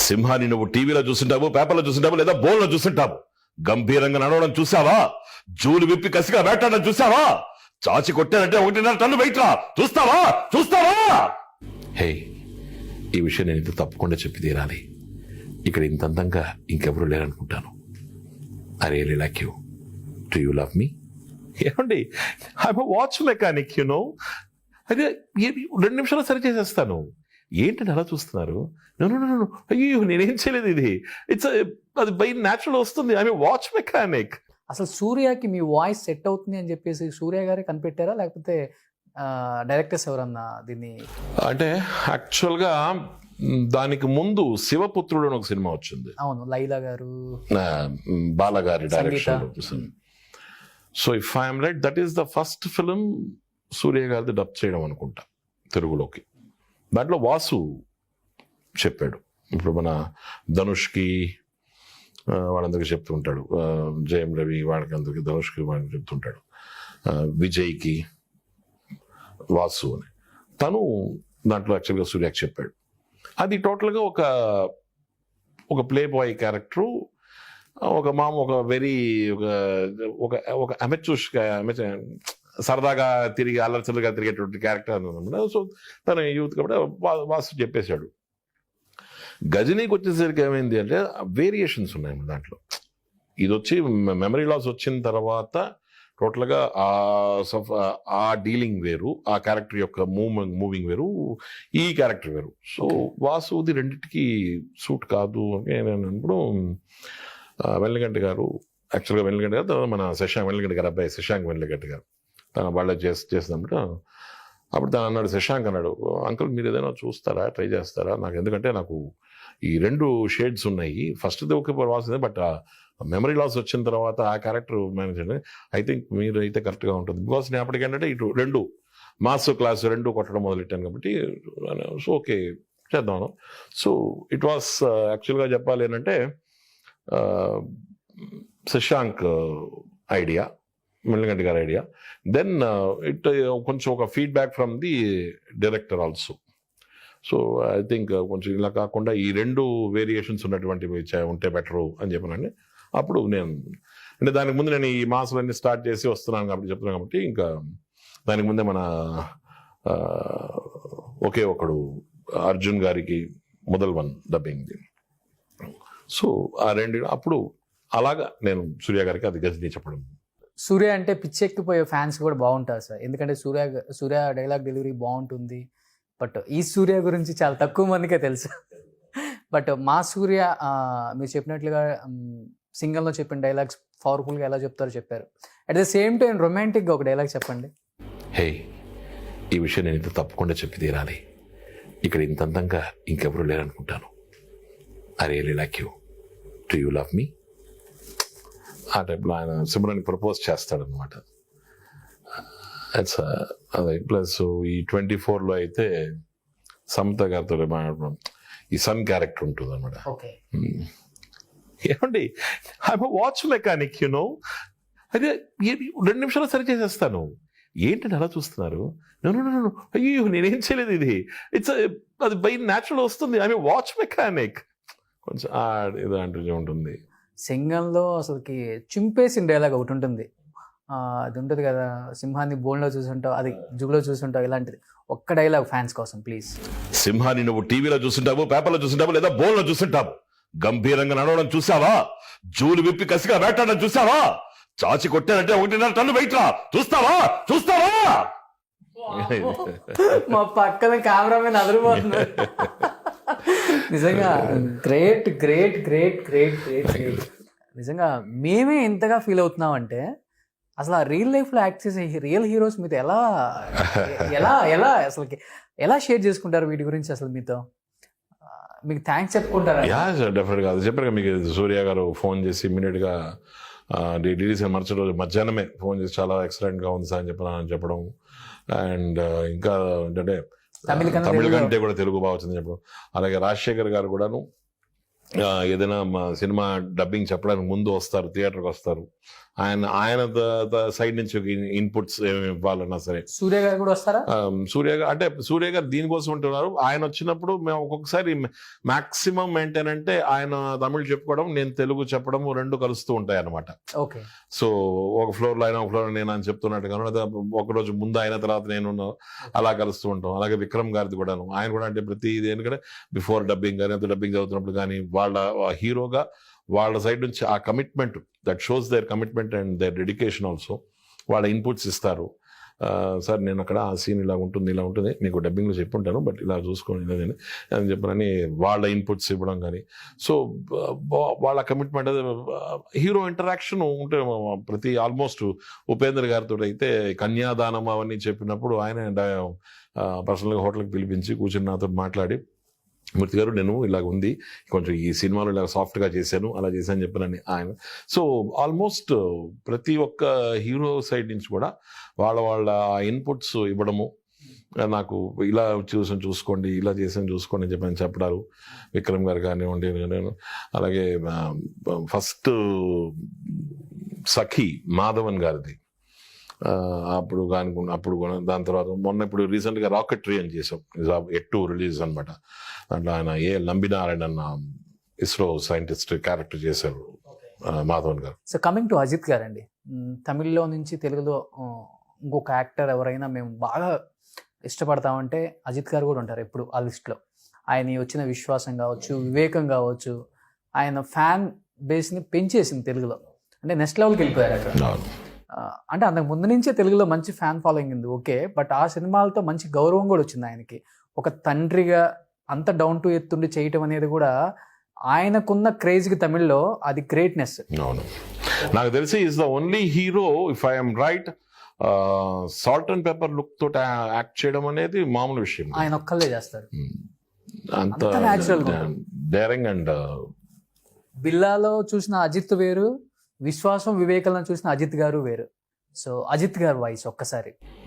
సింహాన్ని నువ్వు టీవీలో చూస్తుంటావు, పేపర్లో చూస్తుంటావు, లేదా బోన్లో చూస్తుంటావు. గంభీరంగా నడవడం చూసావా? జూలు విప్పి కసిగా వేటాడడం చూసావా? చాచి కొట్టానంటే 1.5 టన్ను వెయిట్ రా. చూస్తావా? హే, ఈ విషయం నేను ఇంత తప్పకుండా చెప్పి తీరాలి. ఇక్కడ ఇంత అందంగా ఇంకెవరూ లేరనుకుంటాను. I really like you. Do you love me? ఏమండి, ఐఎమ్ వాచ్ మెకానిక్, యూనో. అదే 2 నిమిషాలు సరి చేసేస్తాను. ఏంటని అలా చూస్తున్నారు? నో, అయ్యో నేనేం చేయలేదు. ఇది అది బై న్యాచురల్ వస్తుంది. I'm watch mechanic. అసలు సూర్యకి మీ వాయిస్ సెట్ అవుతుంది అని చెప్పేసి సూర్య గారే కనిపెట్టారా, లేకపోతే డైరెక్టర్స్ ఎవరన్నా దీన్ని? అంటే యాక్చువల్గా దానికి ముందు శివపుత్రుడు అని ఒక సినిమా వచ్చింది. అవును, లైలా గారు, బాలగారి direction. So if I'm right, that is the first film Suriya గారిది డబ్ చేయడం అనుకుంటా తెలుగులోకి. దాంట్లో వాసు చెప్పాడు. ఇప్పుడు మన ధనుష్కి వాళ్ళందరికీ చెప్తుంటాడు, జయం రవి వాడికి అందరికి, ధనుష్కి వాడికి చెప్తుంటాడు, విజయ్కి వాసు అని. తను దాంట్లో యాక్చువల్గా సూర్యకి చెప్పాడు. అది టోటల్గా ఒక ప్లే బాయ్ క్యారెక్టరు, ఒక వెరీ ఒక అమెచ్యూర్గా సరదాగా తిరిగి అల్లరిచల్లగా తిరిగేటువంటి క్యారెక్టర్ అనమాట. సో తన యూత్ కాబట్టి వాసు చెప్పేశాడు. గజనీకి వచ్చేసరికి ఏమైంది అంటే వేరియేషన్స్ ఉన్నాయి దాంట్లో. ఇది వచ్చి మెమరీ లాస్ వచ్చిన తర్వాత టోటల్గా ఆ డీలింగ్ వేరు, ఆ క్యారెక్టర్ యొక్క మూవింగ్ వేరు, ఈ క్యారెక్టర్ వేరు. సో వాసుది రెండింటికి సూట్ కాదు అని అన్నప్పుడు వెల్లిగంటి గారు, యాక్చువల్గా వెల్లిగంటి గారు మన వెల్లిగంటి గారు అబ్బాయి శశాంక్ వెల్లిగంటి గారు తన వాళ్ళ చేసినప్పుడు అప్పుడు తను అన్నాడు, శశాంక్ అన్నాడు, అంకుల్ మీరు ఏదైనా చూస్తారా, ట్రై చేస్తారా నాకు, ఎందుకంటే నాకు ఈ 2 షేడ్స్ ఉన్నాయి. ఫస్ట్ది ఓకే వాసింది, బట్ మెమరీ లాస్ వచ్చిన తర్వాత ఆ క్యారెక్టర్ మేనేజ్ అంటే ఐ థింక్ మీరు అయితే కరెక్ట్గా ఉంటుంది. బికాస్ నేను అప్పటికేంటంటే ఇటు 2 మాస్ క్లాస్ 2 కొట్టడం మొదలెట్టాను కాబట్టి సో ఓకే చేద్దాం. సో ఇట్ వాస్ యాక్చువల్గా చెప్పాలి ఏంటంటే శశాంక్ ఐడియా, వెల్లిగంటి గారి ఐడియా. దెన్ కొంచెం ఒక feedback from the director also. So I think కొంచెం ఇలా కాకుండా ఈ 2 వేరియేషన్స్ ఉన్నటువంటివి ఉంటే బెటరు అని చెప్పానండి. అప్పుడు నేను అంటే దానికి ముందు నేను ఈ మాసాలన్నీ స్టార్ట్ చేసి వస్తున్నాను కాబట్టి ఇంకా దానికి ముందే మన ఒకే ఒకడు అర్జున్ గారికి మొదల్ డబ్బింగ్. సో ఆ 2 అప్పుడు అలాగా నేను సూర్య గారికి అది గజనీ చెప్పడం. సూర్య అంటే పిచ్చెక్కిపోయే ఫ్యాన్స్ కూడా బాగుంటారు సార్, ఎందుకంటే సూర్య డైలాగ్ డెలివరీ బాగుంటుంది. బట్ ఈ సూర్య గురించి చాలా తక్కువ మందికే తెలుసు. బట్ మా సూర్య మీరు చెప్పినట్లుగా సింగల్లో చెప్పిన డైలాగ్స్ పవర్ఫుల్గా ఎలా చెప్తారో చెప్పారు. అట్ ద సేమ్ టైం రొమాంటిక్గా ఒక డైలాగ్ చెప్పండి. హే, ఈ విషయం నేను ఇంత తప్పకుండా చెప్పి తీరాలి. ఇక్కడ ఇంత అందంగా ఇంకెవరూ లేరనుకుంటాను. I really like you. Do you love me? ఆ టైప్లో ఆయన సిమ్రాన్కి ప్రపోజ్ చేస్తాడనమాట. ఇట్స్ అదే. ప్లస్ ఈ 24లో అయితే సమత గారితో మాట్లాడడం, ఈ సన్ క్యారెక్టర్ ఉంటుంది అనమాట. ఏమండి, ఐఎమ్ వాచ్ మెకానిక్, యూనో. అదే 2 నిమిషాలు సరి చేసేస్తాను. ఏంటని అలా చూస్తున్నారు? నో, అయ్యో నేనేం చేయలేదు. ఇది అది బై న్యాచురల్ వస్తుంది. I'm watch mechanic. కొంచెం ఇది అంటూ ఉంటుంది. సింగంలో అసలుకి చింపేసిన డైలాగ్ ఒకటి ఉంటుంది, అది ఉంటుంది కదా, సింహాన్ని బోన్లో చూసుంటావు, అది జూలో చూసుంటావు, ఇలాంటిది ఒక్క డైలాగ్ ఫ్యాన్స్ కోసం ప్లీజ్. సింహాన్ని నువ్వు టీవీలో చూస్తుంటావు, పేపర్లో చూస్తుంటావు, లేదా బోన్లో చూస్తుంటావు. గంభీరంగా నడవడం చూసావా? జూలు విప్పి కసిగా వేటాడడం చూసావా? చాచి కొట్టానంటే 1.5 టన్ను వెయిట్ రా. చూస్తావా? మా పక్కన కెమెరామెన్ అదిరిపోతుంది. నిజంగా గ్రేట్. నిజంగా మేమే ఎంతగా ఫీల్ అవుతున్నాం అంటే అసలు ఆ రియల్ లైఫ్లో యాక్ట్ చేసే రియల్ హీరోస్ మీతో ఎలా అసలుకి ఎలా షేర్ చేసుకుంటారు వీటి గురించి? అసలు మీతో మీకు థ్యాంక్స్ చెప్పుకుంటారా? డెఫినెట్గా అది చెప్పారు. మీకు సూర్య గారు ఫోన్ చేసి ఇమ్మీడియట్గా రిలీజ్ మరుసటి రోజు మధ్యాహ్నమే ఫోన్ చేసి చాలా ఎక్సలెంట్గా ఉంది సార్ అని చెప్పడం. అండ్ ఇంకా ఏంటంటే తమిళ కంటే కూడా తెలుగు బాగా వచ్చింది చెప్పడం. అలాగే రాజశేఖర్ గారు కూడాను ఏదైనా సినిమా డబ్బింగ్ చెప్పడానికి ముందు వస్తారు, థియేటర్కి వస్తారు. ఆయన సైడ్ నుంచి ఇన్పుట్స్ ఏమి ఇవ్వాలన్నా సరే. సూర్య గారు కూడా వస్తారా? సూర్య గారు దీనికోసం ఉంటున్నారు. ఆయన వచ్చినప్పుడు మేము ఒక్కొక్కసారి మాక్సిమం మెయింటైన్ అంటే ఆయన తమిళ్ చెప్పుకోవడం, నేను తెలుగు చెప్పడం రెండు కలుస్తూ ఉంటాయి అనమాట. ఓకే. సో ఒక ఫ్లోర్లో ఆయన ఒక ఫ్లోర్ నేను అని చెప్తున్నట్టు కానీ ఒకరోజు ముందు ఆయన తర్వాత నేను అలా కలుస్తూ ఉంటాం. అలాగే విక్రమ్ గారిది కూడాను, ఆయన కూడా అంటే ప్రతి ఇది ఎందుకంటే బిఫోర్ డబ్బింగ్ కానీ డబ్బింగ్ చదువుతున్నప్పుడు కానీ వాళ్ళ హీరోగా వాళ్ళ సైడ్ నుంచి ఆ commitment that shows their commitment and their dedication also. వాళ్ళ ఇన్పుట్స్ ఇస్తారు. సార్ నేను అక్కడ ఆ సీన్ ఇలా ఉంటుంది మీకు డబ్బింగ్లో చెప్పుంటాను, బట్ ఇలా చూసుకోండి అని చెప్పనని వాళ్ళ ఇన్పుట్స్ ఇవ్వడం కానీ. సో వాళ్ళ కమిట్మెంట్ హీరో ఇంటరాక్షన్ ఉంటే ప్రతి ఆల్మోస్ట్ ఉపేంద్ర గారితో అయితే కన్యాదానం అవన్నీ చెప్పినప్పుడు ఆయన పర్సనల్గా హోటల్కి పిలిపించి కూర్చొని నాతో మాట్లాడి, మూర్తి గారు నేను ఇలాగ ఉంది, కొంచెం ఈ సినిమాలో ఇలా సాఫ్ట్గా చేశాను, అలా చేశాను చెప్పానని ఆయన. సో ఆల్మోస్ట్ ప్రతి ఒక్క హీరో సైడ్ నుంచి కూడా వాళ్ళ ఇన్పుట్స్ ఇవ్వడము, నాకు ఇలా చూసుకోండి, ఇలా చేసాను చూసుకోండి అని చెప్పని చెప్పడాలు. విక్రమ్ గారు కానివ్వండి, నేను అలాగే ఫస్ట్ సఖీ మాధవన్ గారిది అప్పుడు దాని తర్వాత మొన్న ఇప్పుడు రీసెంట్గా రాకెట్రీ అని చేసాం, ఎట్టు రిలీజ్ అనమాట. దాంట్లో ఆయన నంబినారాయణ అన్న ఇస్రో సైంటిస్ట్ క్యారెక్టర్ చేశారు మాధవన్ గారు. సో కమింగ్ టు అజిత్ గారు అండి, తమిళ్లో నుంచి తెలుగులో ఇంకొక యాక్టర్ ఎవరైనా మేము బాగా ఇష్టపడతామంటే అజిత్ గారు కూడా ఉంటారు ఎప్పుడు ఆ లిస్ట్లో. ఆయన వచ్చిన విశ్వాసం కావచ్చు, వివేకం కావచ్చు, ఆయన ఫ్యాన్ బేస్ని పెంచేసింది తెలుగులో, అంటే నెక్స్ట్ లెవెల్కి వెళ్ళిపోయారు అక్కడ. అంటే అంతకు ముందు నుంచే తెలుగులో మంచి ఫ్యాన్ ఫాలోయింగ్ ఉంది, ఓకే, బట్ ఆ సినిమాలతో మంచి గౌరవం కూడా వచ్చింది ఆయనకి. ఒక తండ్రిగా అంత డౌన్ టు ఎత్తుండి చేయటం అనేది కూడా ఆయనకున్న క్రేజ్కి తమిళ్లో అది గ్రేట్నెస్. అవును, నాకు తెలిసి is the only hero if I'm right salt and pepper look తోటి యాక్ట్ చేయడం అనేది మామూలు విషయం. ఆయన ఒక్కళ్ళే చేస్తారు, అంత న్యాచురల్ డేరింగ్. అండ్ బిల్లాలో చూసిన అజిత్ వేరు, విశ్వాసం వివేకాలను చూసిన అజిత్ గారు వేరు. సో అజిత్ గారు వాయిస్ ఒక్కసారి